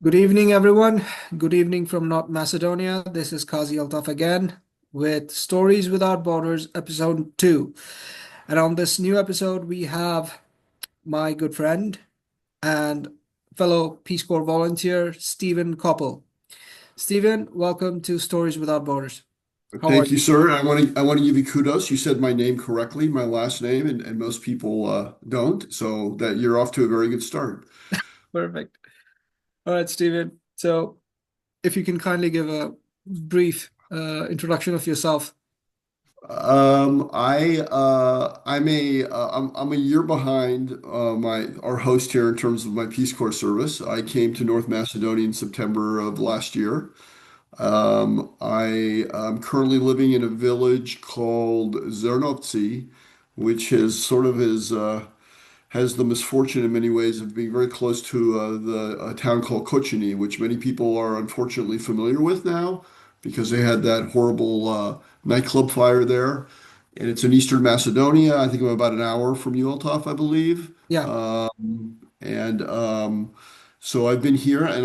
Good evening, everyone. Good evening from North Macedonia. This is Kazi Altaf again with Stories Without Borders, episode 2. And on this new episode, we have my good friend and fellow Peace Corps volunteer, Steven Copel. Steven, welcome to Stories Without Borders. How are Thank you? you, sir. I want to give you kudos. You said my name correctly, my last name, and most people don't. So that you're off to a very good start. Perfect. All right, Steven. So, if you can kindly give a brief introduction of yourself. I'm a year behind my our host here in terms of my Peace Corps service. I came to North Macedonia in September of last year. I am currently living in a village called Zernovci, which is sort of has the misfortune in many ways of being very close to the a town called Kochini, which many people are unfortunately familiar with now because they had that horrible nightclub fire there. And it's in Eastern Macedonia. I think I'm about an hour from Altaf, I believe. Yeah. And So I've been here, and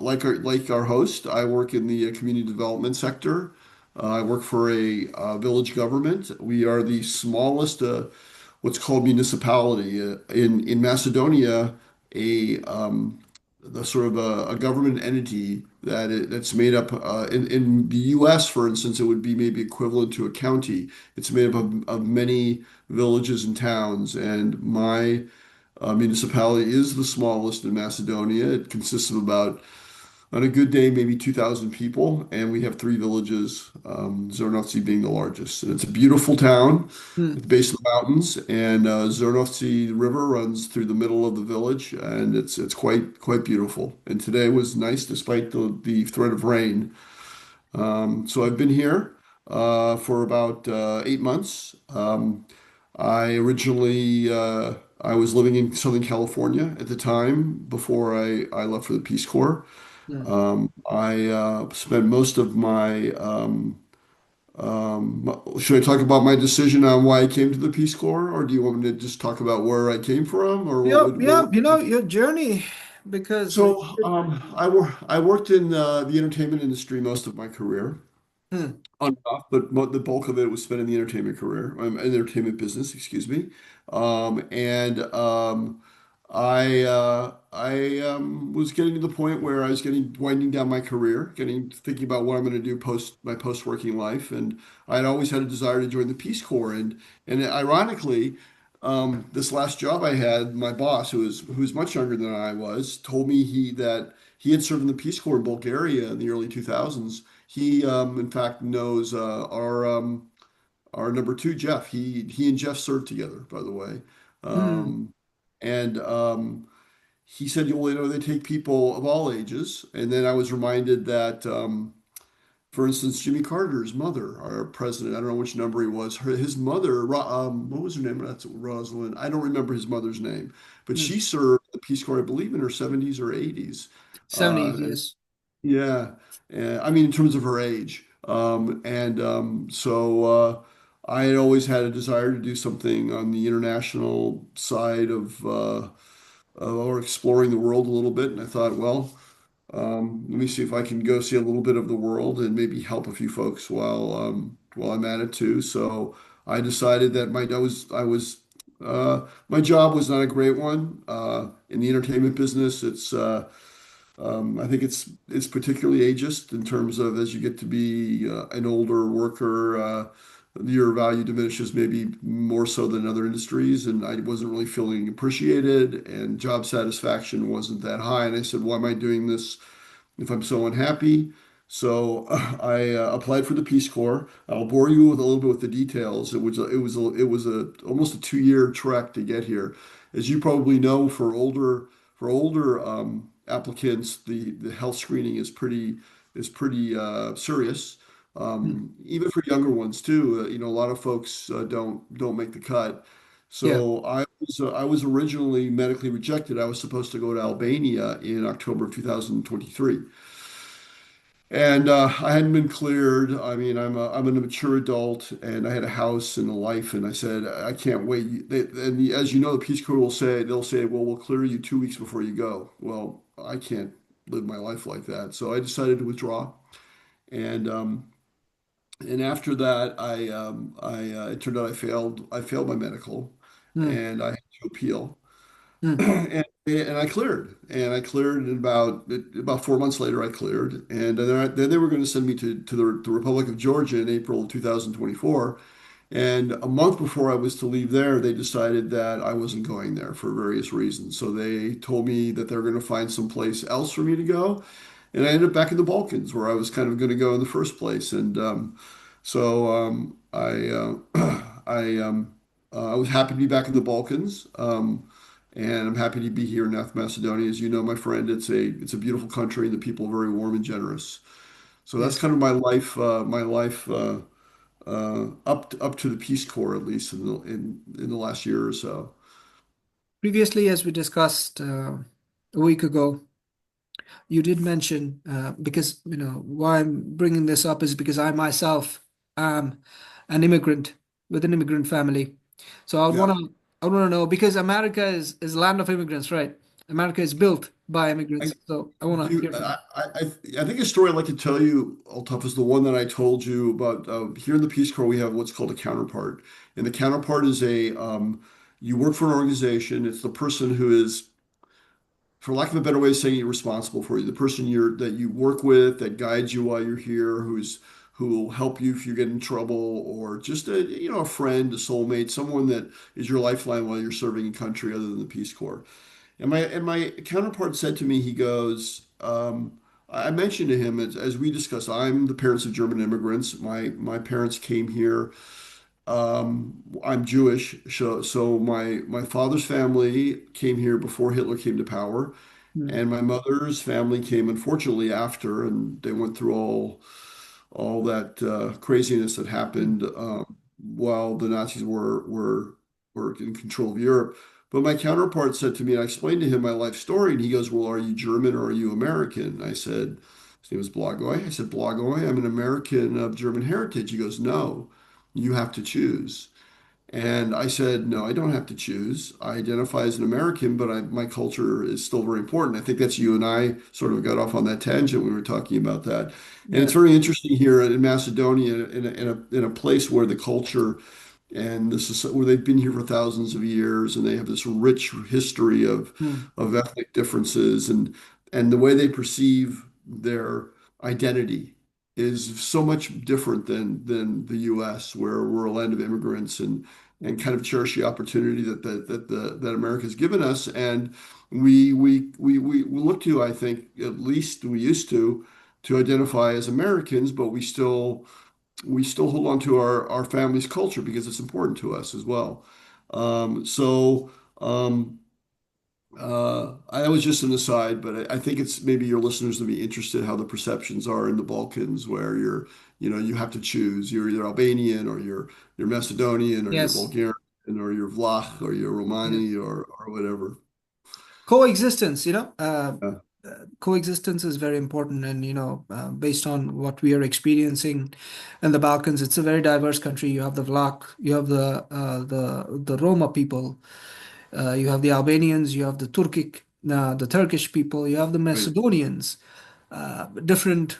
like our host, I work in the community development sector. I work for a village government. We are the smallest, what's called municipality in Macedonia. A the sort of a government entity that's made up in the U.S., for instance, it would be maybe equivalent to a county. It's made up of many villages and towns, and my municipality is the smallest in Macedonia. It consists of about, on a good day, maybe 2,000 people, and we have three villages, Zrnovci being the largest. And it's a beautiful town Hmm. at the base of the mountains, and Zrnovci River runs through the middle of the village, and it's quite beautiful. And today was nice despite the threat of rain. So I've been here for about 8 months. I was living in Southern California at the time before I left for the Peace Corps. Hmm. I spent most of my should I talk about my decision on why I came to the Peace Corps, or do you want me to just talk about where I came from, or Yeah, what yeah, would your journey, because I worked in the entertainment industry most of my career. Hmm. On and off, but the bulk of it was spent in the entertainment career, entertainment business, excuse me. And I was getting to the point where I was getting winding down my career, getting thinking about what I'm going to do post working life, and I had always had a desire to join the Peace Corps, and ironically. This last job I had, my boss, who's much younger than I was, told me he had served in the Peace Corps in Bulgaria in the early 2000s. He, in fact, knows our number two, Jeff. He and Jeff served together, by the way. Hmm. Um, and He said, well, they take people of all ages. And then I was reminded that, for instance, Jimmy Carter's mother, our president, I don't know which number he was, his mother, what was her name? That's Rosalind. I don't remember his mother's name, but Hmm. she served the Peace Corps, I believe, in her 70s or 80s. 70s, And yes. yeah, I mean, in terms of her age. I had always had a desire to do something on the international side or exploring the world a little bit. And I thought, well, let me see if I can go see a little bit of the world and maybe help a few folks while I'm at it too. So I decided that my job was not a great one. In the entertainment business, I think it's particularly ageist in terms of as you get to be an older worker, your value diminishes maybe more so than other industries, and I wasn't really feeling appreciated, and job satisfaction wasn't that high. And I said, "Why am I doing this if I'm so unhappy?" So I applied for the Peace Corps. I'll bore you with a little bit with the details. It was almost a 2 year trek to get here. As you probably know, for older applicants, the health screening is pretty serious. Hmm. Even for younger ones too. A lot of folks don't make the cut. Yeah. So I was originally medically rejected. I was supposed to go to Albania in October of 2023. And I hadn't been cleared. I mean, I'm a mature adult, and I had a house and a life. And I said, I can't wait. As you know, the Peace Corps they'll say, well, we'll clear you 2 weeks before you go. Well, I can't live my life like that. So I decided to withdraw. And and after that, it turned out I failed my medical, Hmm. and I had to appeal. Hmm. And I cleared in about 4 months later. I cleared, and then they were going to send me to the Republic of Georgia in April of 2024. And a month before I was to leave there, they decided that I wasn't going there for various reasons. So they told me that they're going to find some place else for me to go, and I ended up back in the Balkans where I was kind of going to go in the first place. And I was happy to be back in the Balkans. And I'm happy to be here in North Macedonia. As you know, my friend, it's a beautiful country and the people are very warm and generous. So that's Yes. kind of my life up to the Peace Corps, at least in the last year or so. Previously, as we discussed a week ago, you did mention because why I'm bringing this up is because I myself am an immigrant with an immigrant family. So Yeah. I would want to know because America is a land of immigrants, right? America is built by I immigrants. So I want to do. hear from you. I think a story I'd like to tell you, Altaf, is the one that I told you about. Here in the Peace Corps, we have what's called a counterpart, and the counterpart is a you work for an organization. It's the person who is, for lack of a better way of saying it, responsible for you. The person that you work with, that guides you while you're here, who will help you if you get in trouble, or just a friend, a soulmate, someone that is your lifeline while you're serving a country other than the Peace Corps. And my counterpart said to me, he goes, I mentioned to him as we discussed, I'm the parents of German immigrants. My parents came here. I'm Jewish, so my father's family came here before Hitler came to power, Hmm. and my mother's family came unfortunately after, and they went through all that craziness that Hmm. happened while the Nazis were in control of Europe. But my counterpart said to me, and I explained to him my life story, and he goes, "Well, are you German or are you American?" I said, "His name is Blagoy." I said, "Blagoy, I'm an American of German heritage." He goes, "No, you have to choose." And I said, no, I don't have to choose. I identify as an American, but my culture is still very important. I think that's you and I sort of got off on that tangent when we were talking about that. And it's Yeah. very interesting here in Macedonia, in a place where the culture and this is where they've been here for thousands of years, and they have this rich history Hmm. of ethnic differences, and the way they perceive their identity is so much different than the U.S., where we're a land of immigrants and kind of cherish the opportunity that America's given us, and we look to, I think, at least we used to identify as Americans, but we still hold on to our family's culture because it's important to us as well. So that was just an aside, but I think it's maybe your listeners will be interested how the perceptions are in the Balkans, where you have to choose. You're either Albanian or you're Macedonian or you're Yes. Bulgarian or you're Vlach or you're Yes. Romani or whatever. Coexistence, Yeah, coexistence is very important. And, based on what we are experiencing in the Balkans, it's a very diverse country. You have the Vlach, you have the Roma people, you have the Albanians, you have the Turkish people, you have the right. Macedonians, different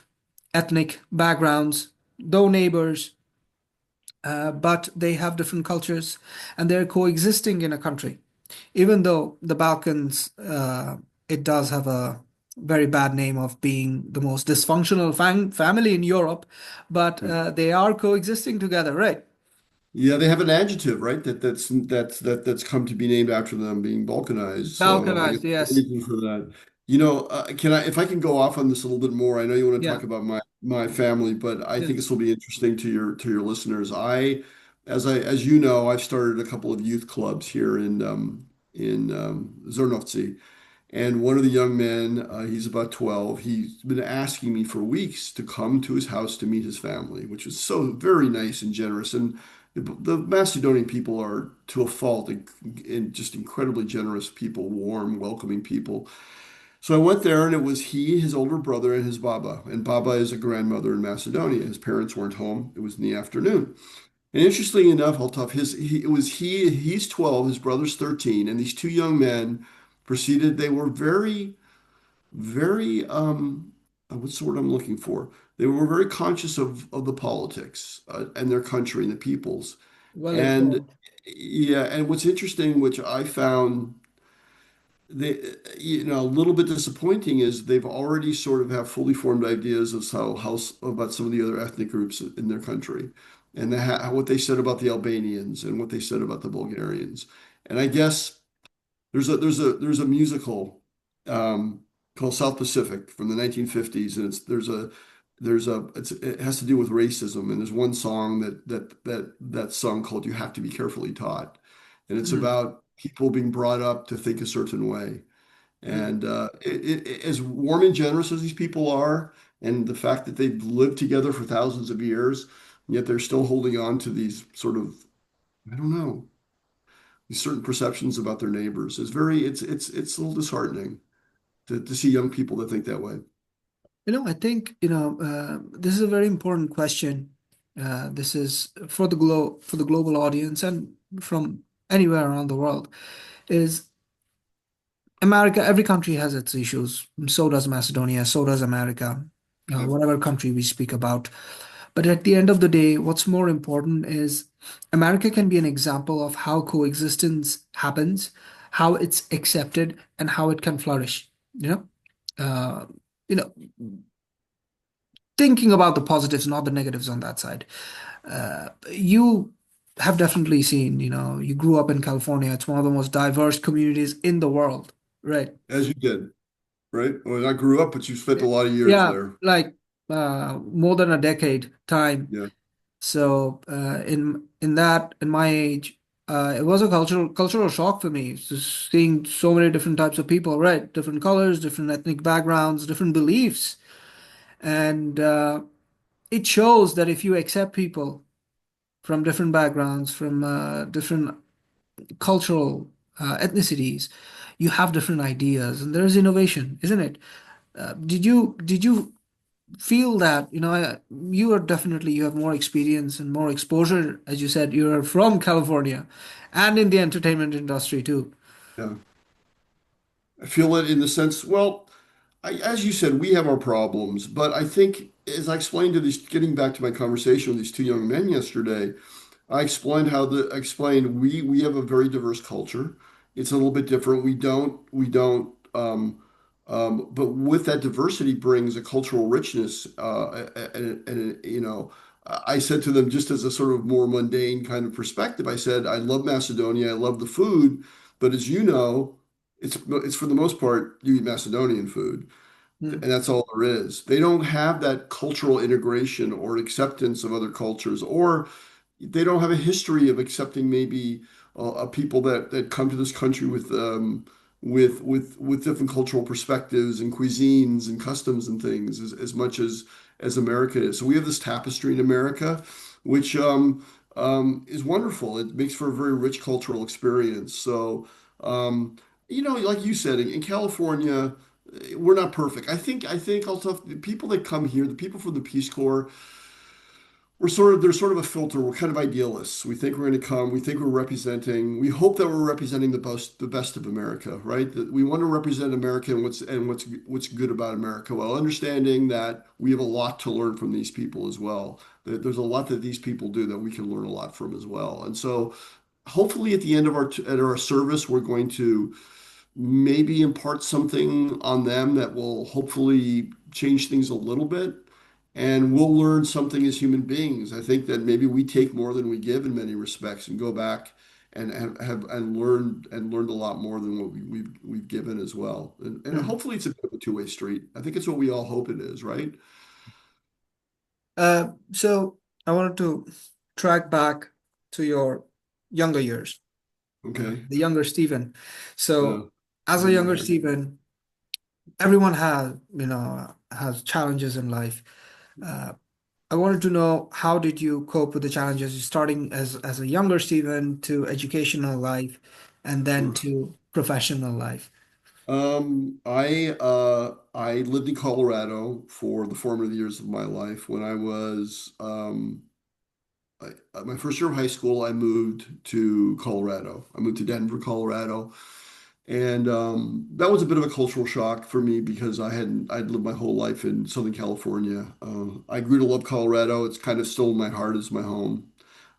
ethnic backgrounds, though neighbors, but they have different cultures and they're coexisting in a country. Even though the Balkans, it does have a very bad name of being the most dysfunctional family in Europe, but they are coexisting together, right? Yeah, they have an adjective, right? That's come to be named after them being Balkanized. So I guess Balkanized, the yes. reason for that. If I can go off on this a little bit more, I know you want to Yeah, talk about my family, but I think yes, this will be interesting to your listeners. As you know, I've started a couple of youth clubs here in Zrnovci. And one of the young men, he's about 12, he's been asking me for weeks to come to his house to meet his family, which was so very nice and generous. And the Macedonian people are, to a fault, and just incredibly generous people, warm, welcoming people. So I went there, and it was he, his older brother, and his Baba. And Baba is a grandmother in Macedonia. His parents weren't home. It was in the afternoon. And interestingly enough, Altaf, he's 12, his brother's 13, and these two young men proceeded. They were very very what's the word I'm looking for? They were very conscious of the politics and their country and the peoples. Well And informed. yeah, and what's interesting, which I found a little bit disappointing, is they've already sort of have fully formed ideas of how about some of the other ethnic groups in their country, and what they said about the Albanians and what they said about the Bulgarians. And I guess there's a musical um, called South Pacific from the 1950s, and it has to do with racism. And there's one song that song called "You Have to Be Carefully Taught," and it's Mm, about people being brought up to think a certain way. mm. And as warm and generous as these people are, and the fact that they've lived together for thousands of years, yet they're still holding on to these sort of, I don't know, these certain perceptions about their neighbors is it's a little disheartening to see young people that think that way. I think, this is a very important question. This is for the global audience and from anywhere around the world. Is America, every country has its issues. So does Macedonia, so does America, Yeah. whatever country we speak about. But at the end of the day, what's more important is America can be an example of how coexistence happens, how it's accepted, and how it can flourish. You know, uh, you know, thinking about the positives, not the negatives on that side. You have definitely seen, you grew up in California. It's one of the most diverse communities in the world, right? As you did, right? Well, I grew up, but you spent a lot of years Yeah, there. like more than a decade time. Yeah, So in my age, it was a cultural shock for me, just seeing so many different types of people, right? Different colors, different ethnic backgrounds, different beliefs, and it shows that if you accept people from different backgrounds, from different cultural ethnicities, you have different ideas, and there's innovation, isn't it? Did you feel that, you are definitely, you have more experience and more exposure, as you said, you're from California and in the entertainment industry too. yeah. I feel it in the sense, well, as you said, we have our problems, but I think as I explained to these, getting back to my conversation with these two young men yesterday, I explained we have a very diverse culture. It's a little bit different. But with that diversity brings a cultural richness. I said to them, just as a sort of more mundane kind of perspective, I said, I love Macedonia, I love the food, but as you know, it's for the most part you eat Macedonian food, Hmm. and that's all there is. They don't have that cultural integration or acceptance of other cultures, or they don't have a history of accepting maybe people that come to this country with different cultural perspectives and cuisines and customs and things as much as America is. So we have this tapestry in America, which is wonderful. It makes for a very rich cultural experience. So like you said, in California, we're not perfect. I think also the people that come here, the people from the Peace Corps, there's sort of a filter. We're kind of idealists. We think we're going to come. We hope that we're representing the best of America, right? That we want to represent America and what's good about America, while understanding that we have a lot to learn from these people as well. There's a lot that these people do that we can learn a lot from as well. And so hopefully at the end of our service, we're going to maybe impart something on them that will hopefully change things a little bit. And we'll learn something as human beings. I think that maybe we take more than we give in many respects, and go back and have and learned a lot more than what we've given as well. And Hmm. hopefully it's a bit of a two-way street. I think it's what we all hope it is, right? So I wanted to track back to your younger years, Okay. the younger Stephen. So as Oh a younger my. Stephen, everyone has challenges in life. Uh, I wanted to know, how did you cope with the challenges starting as a younger Stephen to educational life and then to professional life? I lived in Colorado for the formative years of my life. When I was my first year of high school, I moved to Colorado. I moved to Denver, Colorado, And that was a bit of a cultural shock for me because I'd lived my whole life in Southern California. I grew to love Colorado. It's kind of still in my heart as my home.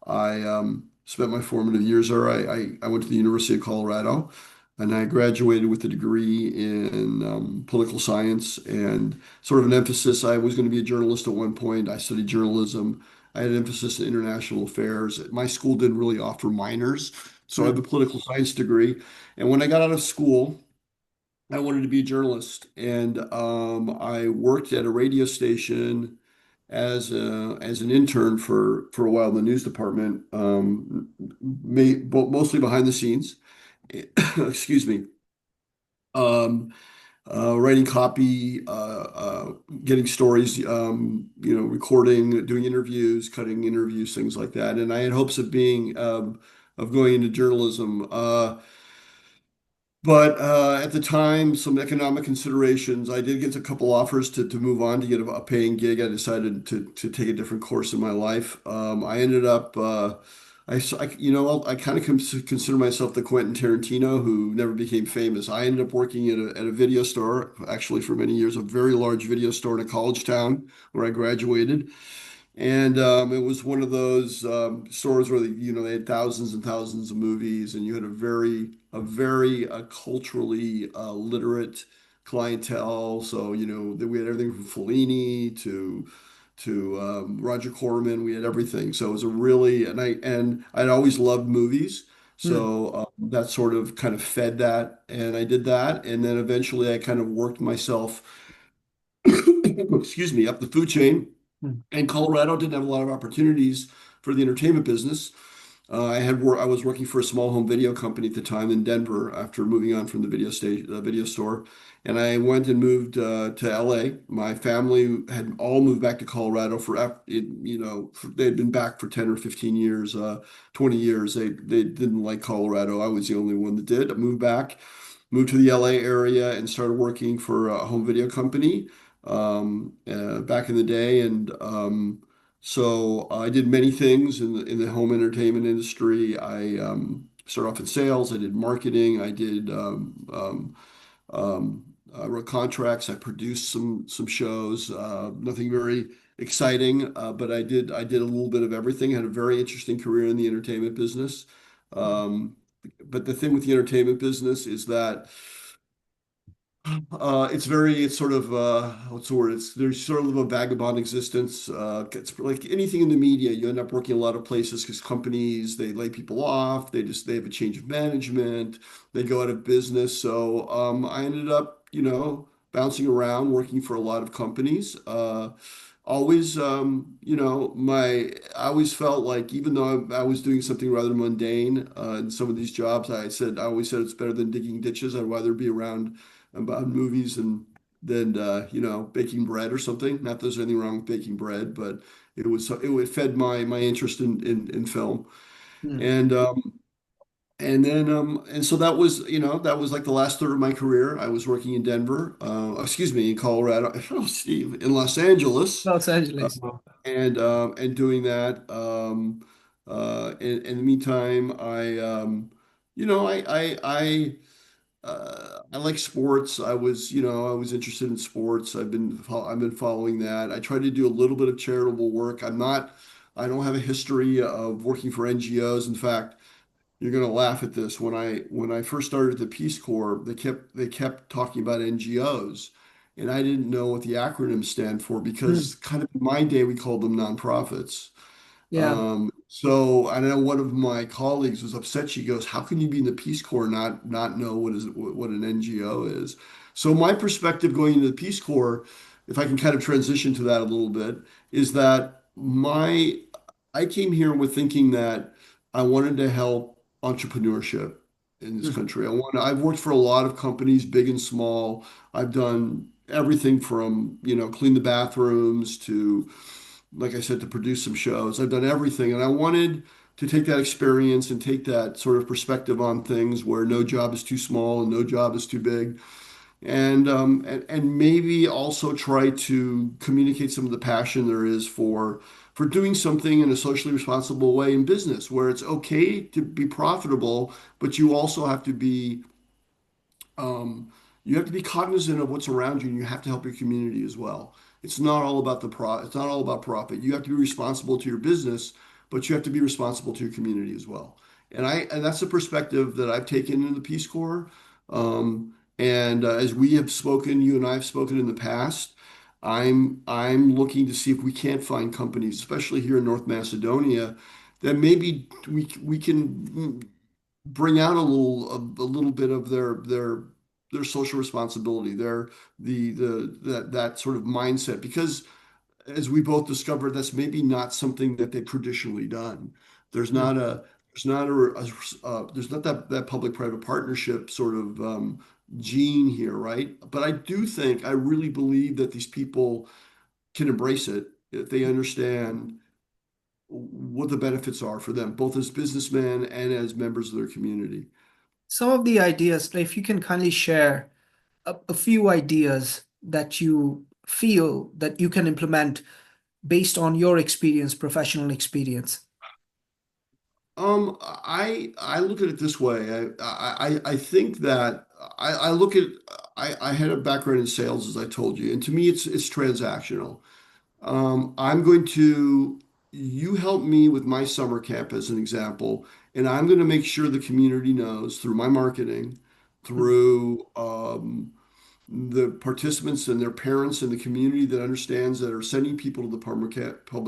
I spent my formative years there. I went to the University of Colorado and I graduated with a degree in political science and sort of an emphasis. I was going to be a journalist at one point. I studied journalism. I had an emphasis in international affairs. My school didn't really offer minors, so I have a Mm, political science degree. And when I got out of school, I wanted to be a journalist, and I worked at a radio station as an intern for a while in the news department, mostly behind the scenes. Excuse me. Um, Writing copy, getting stories, recording, doing interviews, cutting interviews, things like that. And I had hopes of being of going into journalism. But at the time, some economic considerations, I did get a couple offers to move on to get a paying gig. I decided to take a different course in my life. I ended up, I kind of consider myself the Quentin Tarantino who never became famous. I ended up working at a video store, actually for many years, a very large video store in a college town where I graduated. And it was one of those stores where they had thousands and thousands of movies, and you had a very culturally literate clientele. So we had everything from Fellini to Roger Corman. We had everything. So it was a really and I'd always loved movies. mm, So that sort of kind of fed that, and I did that, and then eventually I kind of worked myself, excuse me, up the food chain. mm, And Colorado didn't have a lot of opportunities for the entertainment business. I was working for a small home video company at the time in Denver after moving on from the video store, and I went and moved to LA. My family had all moved back to Colorado they had been back for 10 or 15 years, 20 years. They didn't like Colorado. I was the only one that did. I moved back, moved to the LA area, and started working for a home video company back in the day, and so I did many things in the home entertainment industry. I started off in sales. I did marketing. I wrote contracts. I produced some shows. Nothing very exciting, but I did a little bit of everything. Had a very interesting career in the entertainment business. Um, but the thing with the entertainment business is that it's sort of, what's the word? There's sort of a vagabond existence. It's like anything in the media. You end up working a lot of places because companies, they lay people off. They have a change of management. They go out of business. So, I ended up, bouncing around, working for a lot of companies. Always, I always felt like even though I was doing something rather mundane, in some of these jobs, I always said it's better than digging ditches. I'd rather be around about movies and than baking bread or something. Not that there's anything wrong with baking bread, but it fed my interest in film. mm. And and so that was like the last third of my career. I was working in Denver, excuse me, in Colorado. Oh, Steve, in Los Angeles, Los uh, Angeles. and doing that. In the meantime, I like sports. I was interested in sports. I've been following that. I try to do a little bit of charitable work. I don't have a history of working for NGOs. In fact, you're going to laugh at this. When I first started the Peace Corps, they kept talking about NGOs, and I didn't know what the acronyms stand for Mm, because kind of in my day we called them nonprofits. yeah. So I know one of my colleagues was upset. She goes, "How can you be in the Peace Corps and not know what an NGO is?" So my perspective going into the Peace Corps, if I can kind of transition to that a little bit, is that my I came here with thinking that I wanted to help entrepreneurship in this Mm, country. I've worked for a lot of companies, big and small. I've done everything from, clean the bathrooms to like I said, to produce some shows. I've done everything, and I wanted to take that experience and take that sort of perspective on things where no job is too small and no job is too big, and maybe also try to communicate some of the passion there is for doing something in a socially responsible way in business, where it's okay to be profitable, but you also have to be um, you have to be cognizant of what's around you, and you have to help your community as well. It's not all about it's not all about profit. You have to be responsible to your business, but you have to be responsible to your community as well. And that's a perspective that I've taken in the Peace Corps. And as we have spoken, you and I have spoken in the past, I'm looking to see if we can't find companies, especially here in North Macedonia, that maybe we can bring out a little bit of their social responsibility, that sort of mindset. Because as we both discovered, that's maybe not something that they've traditionally done. There's not a there's not that public-private partnership sort of gene here, right? But I really believe that these people can embrace it if they understand what the benefits are for them, both as businessmen and as members of their community. Some of the ideas, if you can kindly share a few ideas that you feel that you can implement based on your experience, professional experience. I look at it this way. I think that I look at I had a background in sales, as I told you, and to me, it's transactional. I'm going to you help me with my summer camp as an example, and I'm going to make sure the community knows through my marketing, through the participants and their parents and the community that understands that are sending people to the public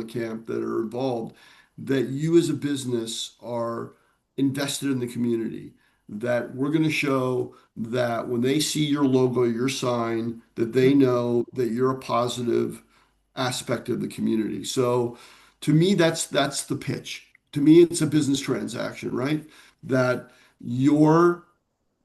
camp that are involved, that you as a business are invested in the community, that we're going to show that when they see your logo, your sign, that they know that you're a positive aspect of the community. So to me, that's the pitch. To me, it's a business transaction, right? That you're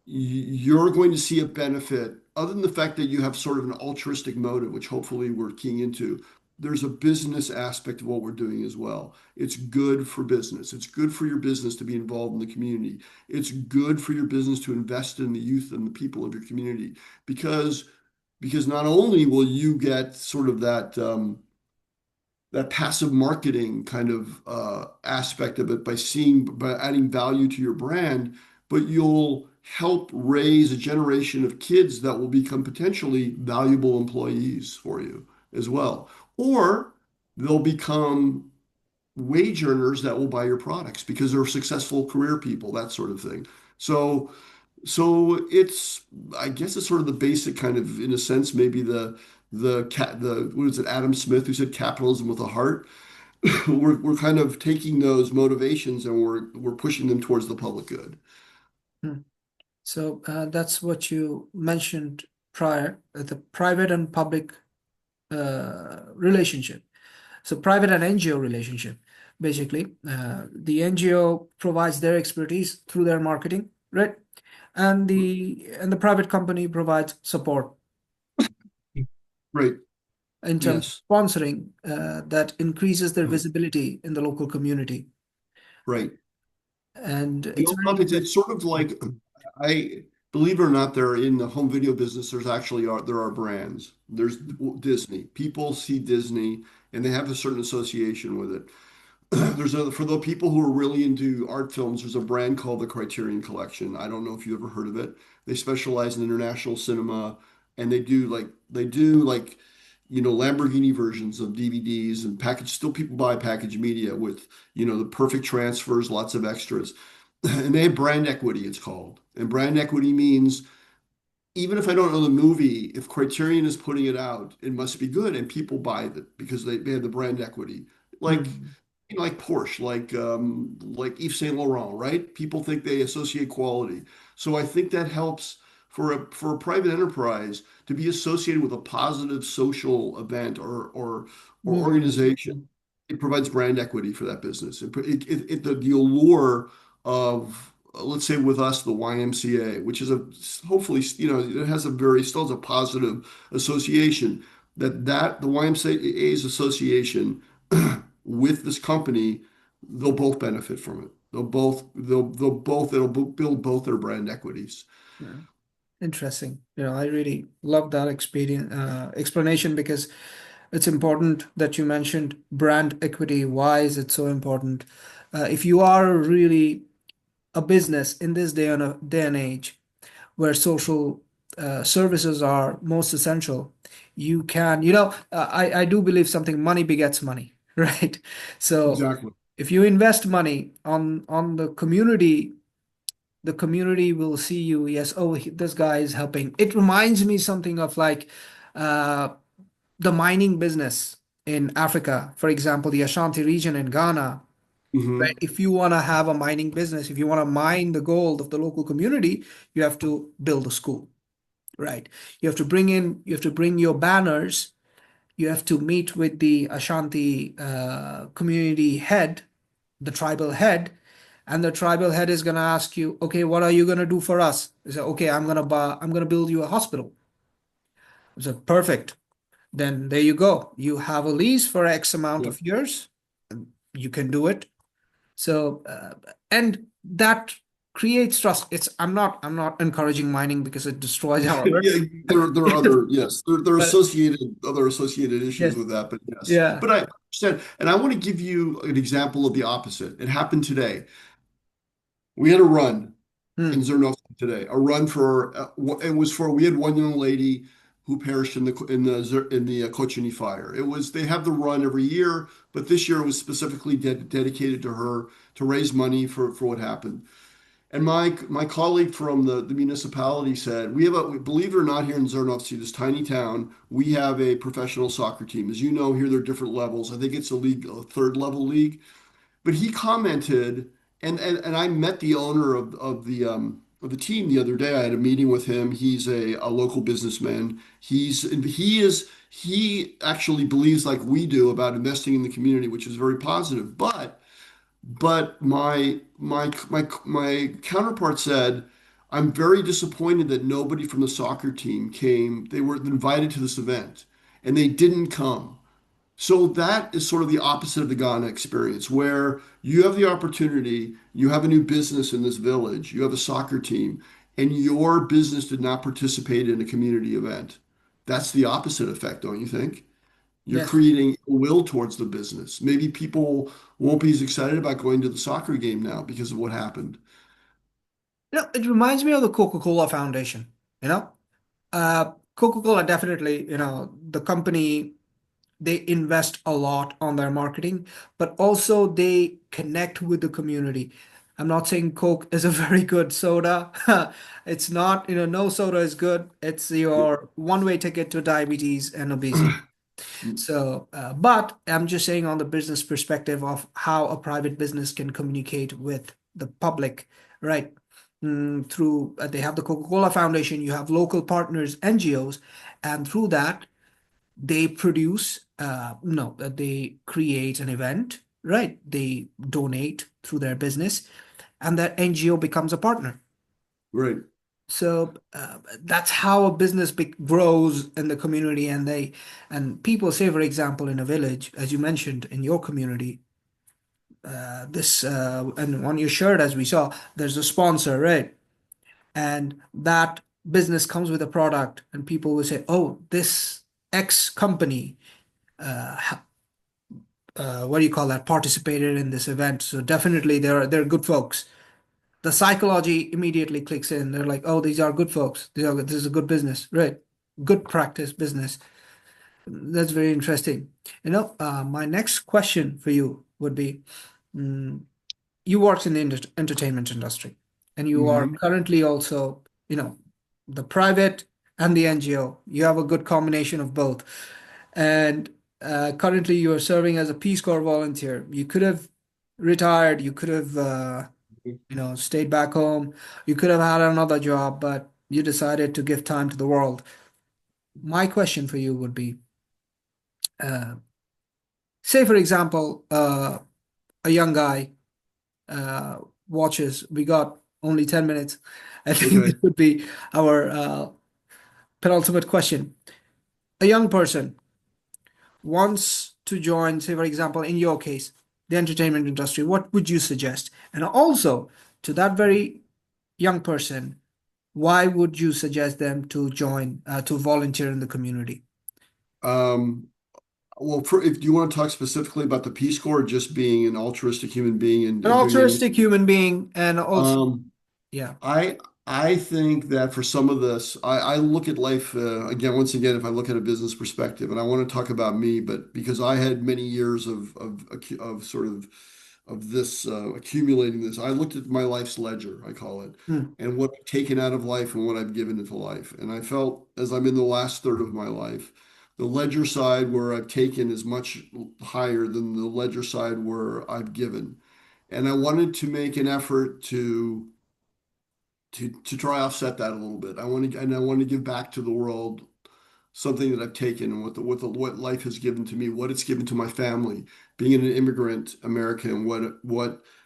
you're going to see a benefit other than the fact that you have sort of an altruistic motive, which hopefully we're keying into. There's a business aspect of what we're doing as well. It's good for business. It's good for your business to be involved in the community. It's good for your business to invest in the youth and the people of your community because not only will you get sort of that passive marketing kind of aspect of it by adding value to your brand, but you'll help raise a generation of kids that will become potentially valuable employees for you as well. Or they'll become wage earners that will buy your products because they're successful career people, that sort of thing. So I guess it's sort of the basic kind of, in a sense, maybe the what is it, Adam Smith who said capitalism with a heart. We're kind of taking those motivations and we're pushing them towards the public good. Hmm. So that's what you mentioned prior, the private and public relationship. So private and NGO relationship. Basically, the NGO provides their expertise through their marketing, right? And the private company provides support Right. in terms of Yes. sponsoring that increases their Mhm. visibility in the local community. Right. And You it's know, very Bob, it's sort of like I believe it or not, there in the home video business, there are brands. There's Disney. People see Disney and they have a certain association with it. For the people who are really into art films, there's a brand called the Criterion Collection. I don't know if you've ever heard of it. They specialize in international cinema and they do like Lamborghini versions of DVDs and package still people buy package media with the perfect transfers, lots of extras. And they have brand equity, it's called. And brand equity means even if I don't know the movie, if Criterion is putting it out, it must be good, and people buy it because they have the brand equity. Like Hmm. like Porsche, like Yves Saint Laurent, right? People think they associate quality. So I think that helps for a private enterprise to be associated with a positive social event or movement. organization. It provides brand equity for that business. The allure of let's say with us the YMCA, which is a hopefully it has a very still has a positive association that the YMCA's association with this company, they'll both benefit from it. It'll build both their brand equities. Yeah. Interesting. I really love that experience explanation because it's important that you mentioned brand equity. Why is it so important? If you are really a business in this day and age, where social services are most essential, you can, I do believe something, money begets money, right? So Exactly. if you invest money on the community will see you, yes, oh, this guy is helping. It reminds me something of like uh, the mining business in Africa, for example, the Ashanti region in Ghana. Right? Hmm. If you want to have a mining business, if you want to mine the gold of the local community, you have to build a school, right? You have to bring your banners, you have to meet with the Ashanti community head, the tribal head, and the tribal head is going to ask you, okay, what are you going to do for us? They say, okay, I'm going to build you a hospital. I said, perfect. Then there you go. You have a lease for X amount Yeah. of years. You can do it. So, and that creates trust. I'm not encouraging mining because it destroys our Yeah, earth. there are other, yes, there are But other associated issues yes, with that, but yes. yeah. But I understand, and I want to give you an example of the opposite. It happened today. We had a run in Hmm. Zernov today. A run for it was for we had one young lady who perished in the Kochini fire. It was they have the run every year, but this year it was specifically dedicated to her to raise money for what happened. And my colleague from the municipality said, believe it or not, here in Zernovci, this tiny town, we have a professional soccer team. As you know, here there are different levels. I think it's a third level league. But he commented, and I met the owner of the team the other day. I had a meeting with him. He's a local businessman. He actually believes like we do about investing in the community, which is very positive. But my counterpart said, I'm very disappointed that nobody from the soccer team came. They were invited to this event and they didn't come. So that is sort of the opposite of the Ghana experience, where you have the opportunity, you have a new business in this village, you have a soccer team, and your business did not participate in a community event. That's the opposite effect, don't you think? You're Yes. creating a will towards the business. Maybe people won't be as excited about going to the soccer game now because of what happened. It reminds me of the Coca-Cola Foundation, you know? Coca-Cola definitely, the company, they invest a lot on their marketing, but also they connect with the community. I'm not saying Coke is a very good soda. It's not, no soda is good. It's your one-way ticket to diabetes and obesity. So, but I'm just saying on the business perspective of how a private business can communicate with the public, right? Through they have the Coca-Cola Foundation, you have local partners, NGOs, and through that they produce, no, they create an event, right? They donate through their business, and that NGO becomes a partner. Right. So that's how a business grows in the community, and people say, for example, in a village, as you mentioned in your community, this and on your shirt, as we saw, there's a sponsor, right? And that business comes with a product, and people will say, "Oh, this X company, what do you call that? Participated in this event, so definitely they're good folks." The psychology immediately clicks in. They're like, oh, these are good folks. This is a good business, right? Good practice business. That's very interesting. My next question for you would be, mm, you worked in the entertainment industry, and you are Hmm. currently also, the private and the NGO. You have a good combination of both. And currently you are serving as a Peace Corps volunteer. You could have retired, you could have stayed back home. You could have had another job, but you decided to give time to the world. My question for you would be, uh, say, for example, a young guy uh, watches. We got only 10 minutes. I think this Okay. would be our penultimate question. A young person wants to join, say, for example, in your case, the entertainment industry. What would you suggest? And also, to that very young person, why would you suggest them to join, to volunteer in the community? Um, well, if do you want to talk specifically about the Peace Corps, or just being an altruistic human being An and doing anything? altruistic human being, and also, Um, yeah, I think that for some of this, I look at life again, once again, if I look at a business perspective, and I want to talk about me, but because I had many years of sort of this accumulating this, I looked at my life's ledger, I call it, Mm, and what I've taken out of life and what I've given into life. And I felt as I'm in the last third of my life, the ledger side where I've taken is much higher than the ledger side where I've given. And I wanted to make an effort to try offset that a little bit. I want to give back to the world something that I've taken and what life has given to me, what it's given to my family, being an immigrant American, what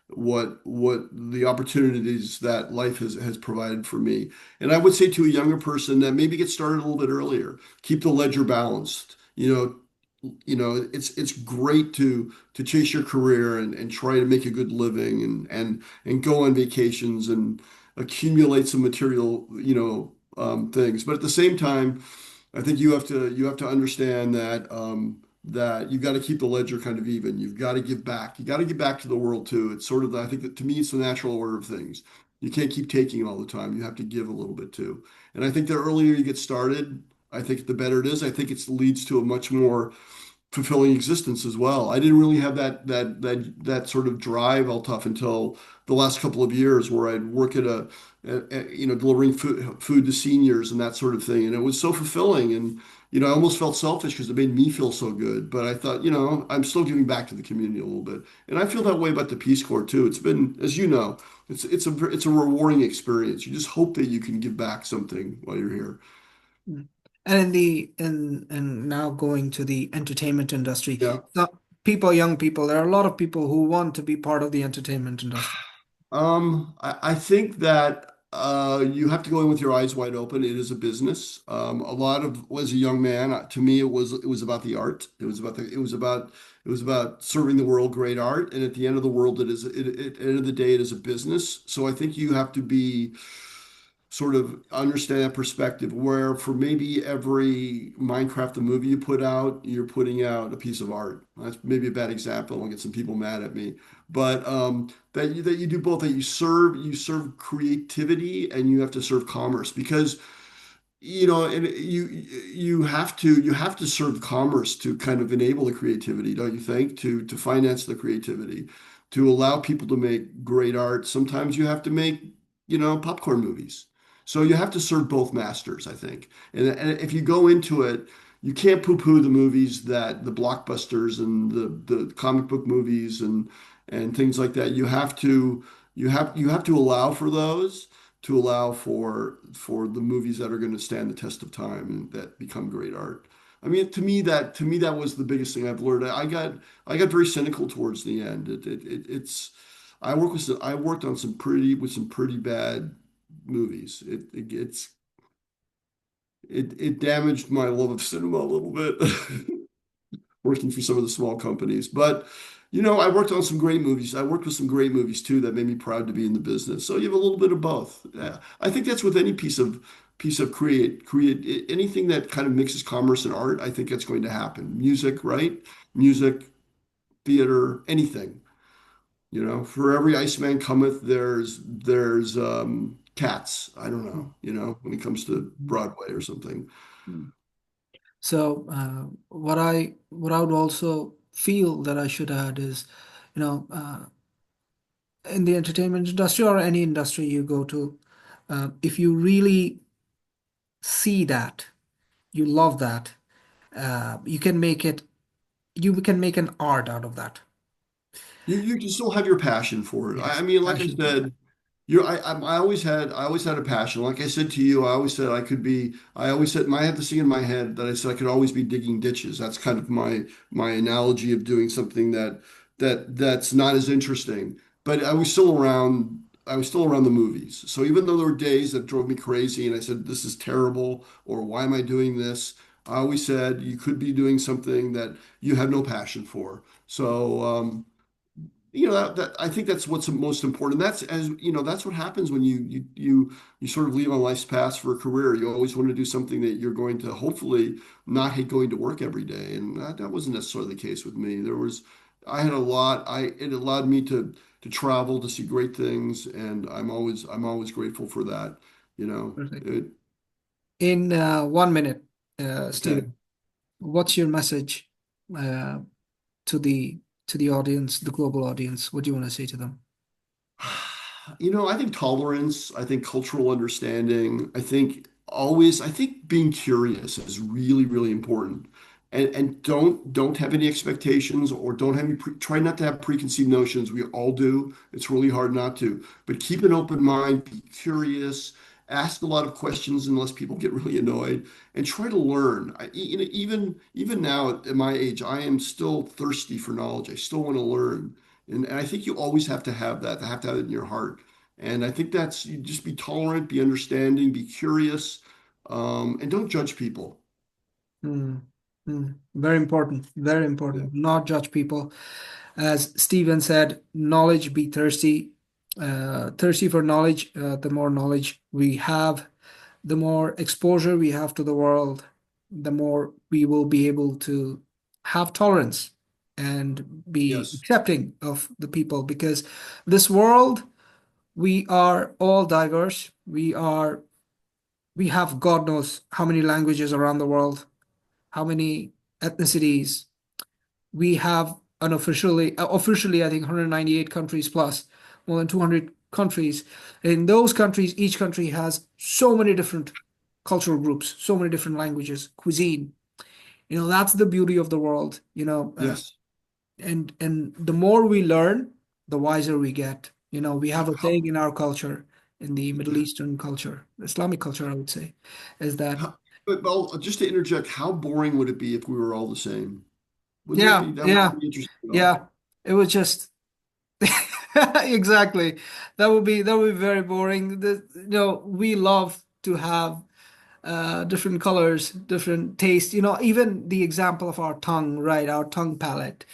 the opportunities that life has provided for me. And I would say to a younger person that maybe get started a little bit earlier, keep the ledger balanced. It's great to chase your career and try to make a good living and go on vacations and accumulate some material, things. But at the same time, I think you have to understand that you've got to keep the ledger kind of even. You've got to give back. You got to give back to the world too. It's sort of I think that to me it's the natural order of things. You can't keep taking all the time. You have to give a little bit too. And I think the earlier you get started, I think the better it is. I think it leads to a much more fulfilling existence as well. I didn't really have that sort of drive Altaf until the last couple of years where I'd work at delivering food to seniors and that sort of thing. And it was so fulfilling. And, I almost felt selfish because it made me feel so good. But I thought, I'm still giving back to the community a little bit. And I feel that way about the Peace Corps too. It's been, as you know, it's a rewarding experience. You just hope that you can give back something while you're here. mm. And in the in and now going to the entertainment industry, Yeah. young people, there are a lot of people who want to be part of the entertainment industry. I think that you have to go in with your eyes wide open. It is a business. A lot of as a young man, to me, it was about the art. It was about serving the world great art. And at the end of the world, at the end of the day, it is a business. So I think you have to be sort of understand that perspective where for maybe every Minecraft the movie you put out, you're putting out a piece of art. That's maybe a bad example. I'll get some people mad at me. But that you do both, that you serve creativity and you have to serve commerce because and you have to serve commerce to kind of enable the creativity, don't you think? To finance the creativity, to allow people to make great art. Sometimes you have to make, popcorn movies. So you have to serve both masters, I think. And if you go into it, you can't poo-poo the movies that the blockbusters and the comic book movies and things like that. You have to allow for those to allow for the movies that are going to stand the test of time and that become great art. I mean, to me that was the biggest thing I've learned. I got very cynical towards the end. It's I worked on some pretty bad movies. It damaged my love of cinema a little bit. Working for some of the small companies. But I worked on some great movies. I worked with some great movies too that made me proud to be in the business. So you have a little bit of both. Yeah. I think that's with any piece of create anything that kind of mixes commerce and art. I think that's going to happen. Music, right? Music, theater, anything. For every Iceman cometh, there's cats. I don't know. When it comes to Broadway or something. Mm. So what I would also feel that I should add is, in the entertainment industry or any industry you go to, if you really see that, you love that, you can make an art out of that. You can still have your passion for it. I Yes, mean, like I passion for that. said, I always had a passion. Like I said to you, I always said I could be. I always said I had this thing in my head that I said I could always be digging ditches. That's kind of my analogy of doing something that's not as interesting. But I was still around. I was still around the movies. So even though there were days that drove me crazy, and I said this is terrible, or why am I doing this? I always said you could be doing something that you have no passion for. So. That I think that's what's most important. That's what happens when you sort of leave on life's path for a career. You always want to do something that you're going to hopefully not hate going to work every day, and that wasn't necessarily the case with me. I had a lot. It allowed me to to travel, to see great things, and I'm always grateful for that. You know, Perfect. it, In 1 minute, okay. Stephen, what's your message uh, to the audience, the global audience? What do you want to say to them? I think tolerance, I think cultural understanding, I think being curious is really, really important. And don't have any expectations or don't have any try not to have preconceived notions. We all do. It's really hard not to. But keep an open mind, be curious, ask a lot of questions unless people get really annoyed, and try to learn. Even now at my age, I am still thirsty for knowledge. I still want to learn. And I think you always have to have that, to have it in your heart. And I think that's you just be tolerant, be understanding, be curious, and don't judge people. Hmm. Hmm. Very important. Very Yeah. important. Not judge people. As Stephen said, knowledge be thirsty. Thirsty for knowledge. The more knowledge we have, the more exposure we have to the world, the more we will be able to have tolerance and be Yes. accepting of the people. Because this world, we are all diverse. We have God knows how many languages around the world, how many ethnicities. We have officially, I think 198 countries plus, more than 200 countries. In those countries, each country has so many different cultural groups, so many different languages, cuisine. That's the beauty of the world. Yes. And the more we learn, the wiser we get. We have a How, saying in our culture, in the Middle yeah. Eastern culture, Islamic culture, I would say, is that But well, just to interject, how boring would it be if we were all the same? Wouldn't that yeah, be that yeah, wouldn't be interesting at all? yeah. It was just exactly. That would be very boring. We love to have different colors, different taste. Even the example of our tongue, right? Our tongue palette.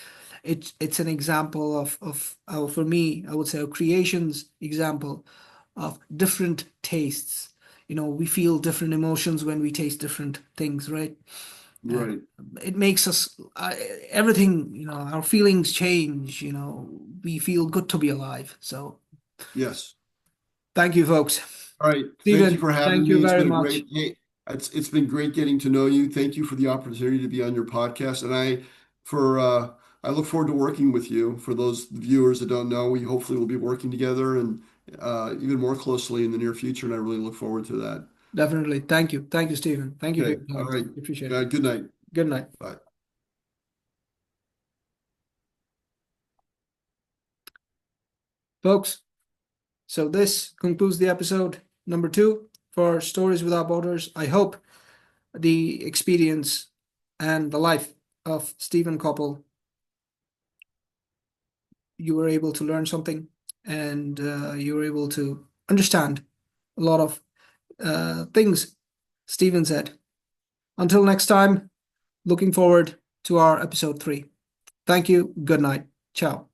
It's an example of for me, I would say, a creation's example of different tastes. We feel different emotions when we taste different things, right? Uh, Right. it makes us everything. Our feelings change. We feel good to be alive. So Yes. thank you, folks. All right. Thank you Stephen, for having thank you me. It's very been a much. great, hey, it's been great getting to know you. Thank you for the opportunity to be on your podcast. And for I look forward to working with you. For those viewers that don't know, we hopefully will be working together and even more closely in the near future. And I really look forward to that. Definitely. Thank you. Thank you, Stephen. Thank you for Okay. your All time. right. Appreciate it. Good night. Good night. Bye. Folks, so this concludes the episode number 2 for Stories Without Borders. I hope the experience and the life of Steven Copel, you were able to learn something and you were able to understand a lot of things Steven said. Until next time, looking forward to our episode 3. Thank you. Good night. Ciao.